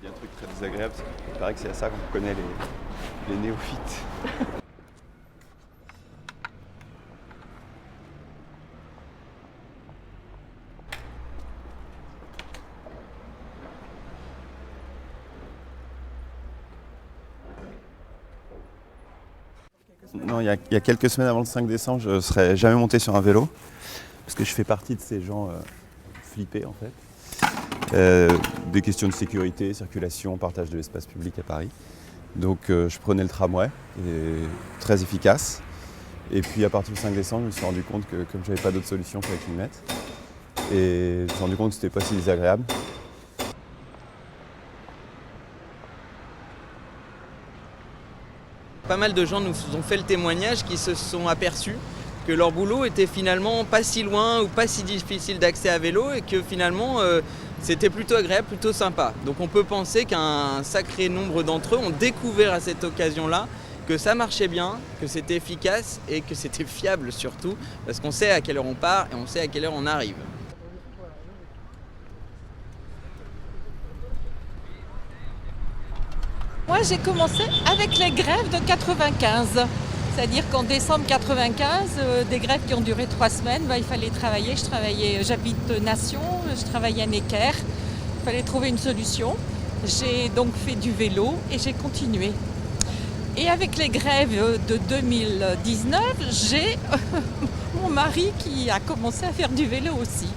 dit un truc très désagréable, il paraît que c'est à ça qu'on connaît les néophytes. Non, il y a quelques semaines avant le 5 décembre, je ne serais jamais monté sur un vélo, parce que je fais partie de ces gens flippés en fait. Des questions de sécurité, circulation, partage de l'espace public à Paris. Donc je prenais le tramway, très efficace. Et puis à partir du 5 décembre, je me suis rendu compte que comme je n'avais pas d'autre solution, il fallait que je m'y mette. Et je me suis rendu compte que c'était pas si désagréable. Pas mal de gens nous ont fait le témoignage qui se sont aperçus que leur boulot était finalement pas si loin ou pas si difficile d'accès à vélo et que finalement c'était plutôt agréable, plutôt sympa. Donc on peut penser qu'un sacré nombre d'entre eux ont découvert à cette occasion-là que ça marchait bien, que c'était efficace et que c'était fiable surtout, parce qu'on sait à quelle heure on part et on sait à quelle heure on arrive. Moi, j'ai commencé avec les grèves de 95. C'est-à-dire qu'en décembre 95, des grèves qui ont duré 3 semaines, il fallait travailler. J'habite Nation, je travaillais à Necker. Il fallait trouver une solution. J'ai donc fait du vélo et j'ai continué. Et avec les grèves de 2019, j'ai mon mari qui a commencé à faire du vélo aussi.